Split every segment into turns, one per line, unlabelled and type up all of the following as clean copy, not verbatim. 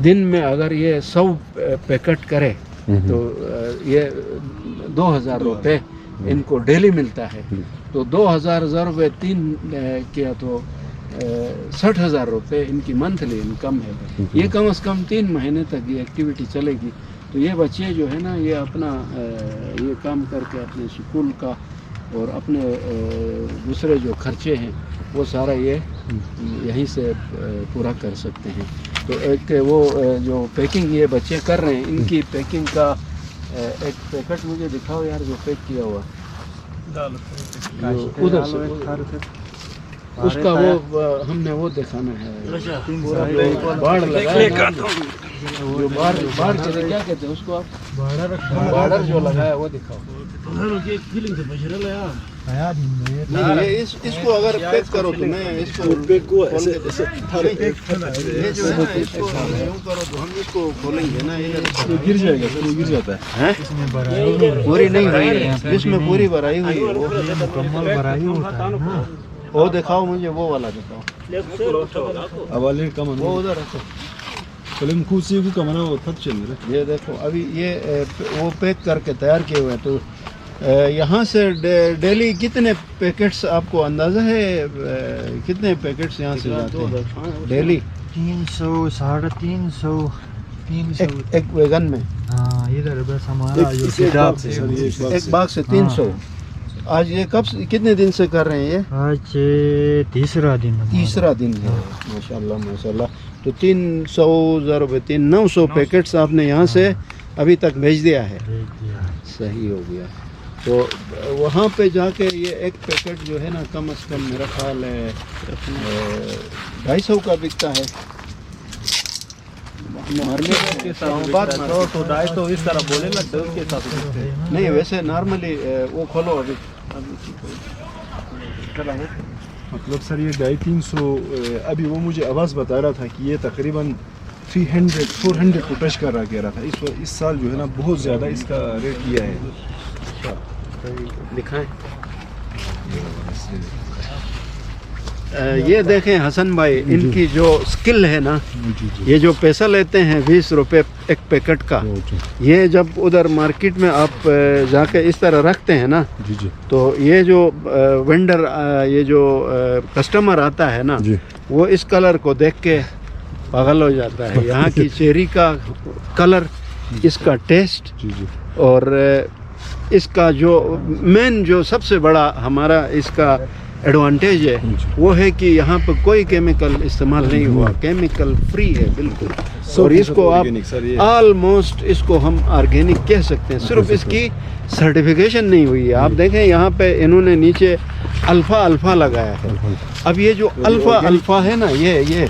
دن میں اگر یہ 100 پیکٹ کرے تو یہ 2000 روپے ان کو ڈیلی ملتا ہے. تو 2000 روپے 3 کیا تو 60,000 روپے ان کی منتھلی انکم ہے. یہ کم از کم 3 مہینے تک یہ ایکٹیویٹی چلے گی. تو یہ بچے جو ہے نا یہ اپنا یہ کام کر کے اپنے اسکول کا اور اپنے دوسرے جو خرچے ہیں وہ سارا یہ یہیں سے پورا کر سکتے ہیں. تو ایک وہ جو پیکنگ یہ بچے کر رہے ہیں ان کی پیکنگ کا ایک پیکٹ مجھے دکھاؤ یار جو پیک کیا ہوا ادھر سے اس کا وہ ہم نے وہ دکھانا ہے. باڑ لگایا جو باڑ چلے کیا کہتے ہیں اس کو آپ باڑر جو لگایا وہ دکھاؤ.
اس کو اگر پیک کرو تو میں اس کو کھولیں گے نا گر جائے گا گر جاتا ہے.
پوری نہیں ہوئی ہے
اس میں پوری بھرائی ہوئی ہے مکمل بھرائی ہوتا ہے. وہ دکھاؤ مجھے وہ والا دکھاؤ. وہ ادھر رکھو. یہ دیکھو ابھی یہ وہ پیک کر کے تیار کیے ہوئے ہیں. تو یہاں سے ڈیلی کتنے پیکٹس آپ کو اندازہ ہے کتنے پیکٹس یہاں سے جاتے ہیں ڈیلی؟
300 350
ایک ویگن میں.
ہاں ادھر بس ہمارا
ایک باغ سے 300. آج یہ کب کتنے دن سے کر رہے ہیں یہ؟
آج تیسرا دن
ہے. ماشاءاللہ ماشاءاللہ. تو 300 روپے 900 پیکٹس آپ نے یہاں سے ابھی تک بھیج دیا ہے. صحیح ہو گیا. تو وہاں پہ جا کے یہ ایک پیکٹ جو ہے نا کم از کم میرا خیال ہے 250 کا بکتا ہے. نہیں ویسے نارملی وہ کھولو ابھی
مطلب سر یہ 250-300 ابھی وہ مجھے آواز بتا رہا تھا کہ یہ تقریباً 300-400 کو ٹچ کر رہا کہہ رہا تھا. اس سال جو ہے نا بہت زیادہ اس کا ریٹ کیا ہے.
دکھائیں.
یہ دیکھیں حسن بھائی ان کی جو سکل ہے نا یہ جو پیسہ لیتے ہیں 20 روپے ایک پیکٹ کا یہ جب ادھر مارکیٹ میں آپ جا کے اس طرح رکھتے ہیں نا تو یہ جو وینڈر یہ جو کسٹمر آتا ہے نا وہ اس کلر کو دیکھ کے پاگل ہو جاتا ہے. یہاں کی چیری کا کلر اس کا ٹیسٹ اور اس کا جو مین جو سب سے بڑا ہمارا اس کا ایڈوانٹیج ہے وہ ہے کہ یہاں پہ کوئی کیمیکل استعمال نہیں ہوا. کیمیکل فری ہے بالکل. اور اس کو آپ آلموسٹ اس کو ہم آرگینک کہہ سکتے ہیں. صرف اس کی سرٹیفیکیشن نہیں ہوئی ہے. آپ دیکھیں یہاں پہ انہوں نے نیچے الفا لگایا ہے. اب یہ جو الفا ہے نا یہ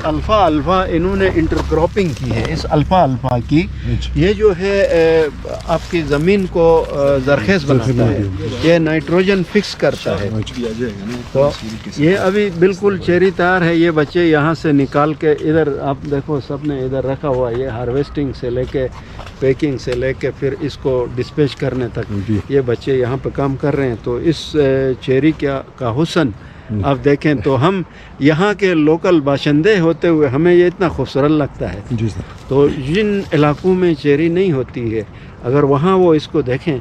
الفا انہوں نے انٹر کراپنگ کی ہے. اس الفا کی یہ جو ہے آپ کی زمین کو زرخیز بناتا ہے. یہ نائٹروجن فکس کرتا ہے. تو یہ ابھی بالکل چیری تیار ہے. یہ بچے یہاں سے نکال کے ادھر آپ دیکھو سب نے ادھر رکھا ہوا. یہ ہارویسٹنگ سے لے کے پیکنگ سے لے کے پھر اس کو ڈسپیچ کرنے تک یہ بچے یہاں پہ کام کر رہے ہیں. تو اس چیری کا حسن آپ دیکھیں تو ہم یہاں کے لوکل باشندے ہوتے ہوئے ہمیں یہ اتنا خوبصورت لگتا ہے. تو جن علاقوں میں چیری نہیں ہوتی ہے اگر وہاں وہ اس کو دیکھیں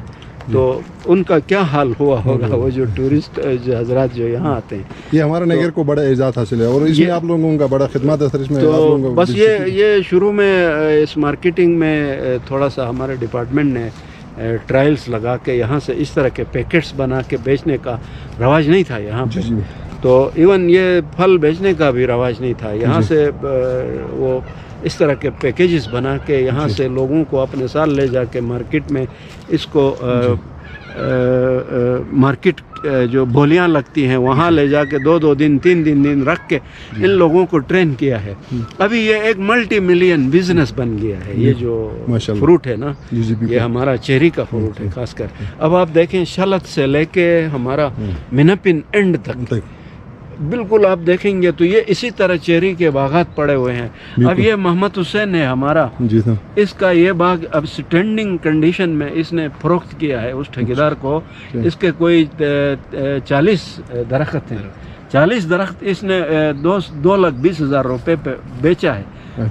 تو ان کا کیا حال ہوا ہوگا. وہ جو ٹورسٹ حضرات جو یہاں آتے ہیں
یہ ہمارا نگر کو بڑا اعزاز حاصل ہے اور اس میں آپ لوگوں کا بڑا خدمات ہے سر. اس میں
تو بس یہ شروع میں اس مارکیٹنگ میں تھوڑا سا ہمارے ڈپارٹمنٹ نے ٹرائلز لگا کے یہاں سے اس طرح کے پیکٹس بنا کے بیچنے کا رواج نہیں تھا یہاں پہ. تو ایون یہ پھل بیچنے کا بھی رواج نہیں تھا یہاں سے. وہ اس طرح کے پیکیجز بنا کے یہاں سے لوگوں کو اپنے ساتھ لے جا کے مارکیٹ میں اس کو مارکیٹ جو بولیاں لگتی ہیں وہاں لے جا کے 2 دن 3 دن رکھ کے ان لوگوں کو ٹرین کیا ہے. ابھی یہ ایک ملٹی ملین بزنس بن گیا ہے. یہ جو فروٹ ہے نا یہ ہمارا چیری کا فروٹ ہے خاص کر. اب آپ دیکھیں شلت سے لے کے ہمارا منپن اینڈ تک بالکل آپ دیکھیں گے تو یہ اسی طرح چیری کے باغات پڑے ہوئے ہیں. اب یہ محمد حسین ہے ہمارا اس کا یہ باغ اب سٹینڈنگ کنڈیشن میں اس نے فروخت کیا ہے اس ٹھیکیدار کو. اس کے کوئی 40 درخت ہیں. 40 درخت اس نے 2,20,000 روپے پہ بیچا ہے.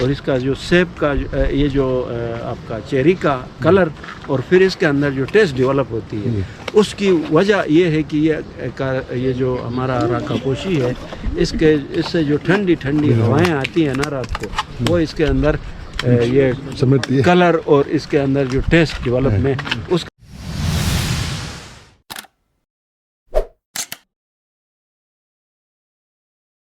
اور اس کا جو سیب کا یہ جو آپ کا چیری کا کلر اور پھر اس کے اندر جو ٹیسٹ ڈیولپ ہوتی ہے اس کی وجہ یہ ہے کہ یہ جو ہمارا راکا پوشی ہے اس سے جو ٹھنڈی ٹھنڈی ہوائیں آتی ہیں نا رات کو وہ اس کے اندر یہ
سمجھتی ہے
کلر اور اس کے اندر جو ٹیسٹ ڈیولپ میں اس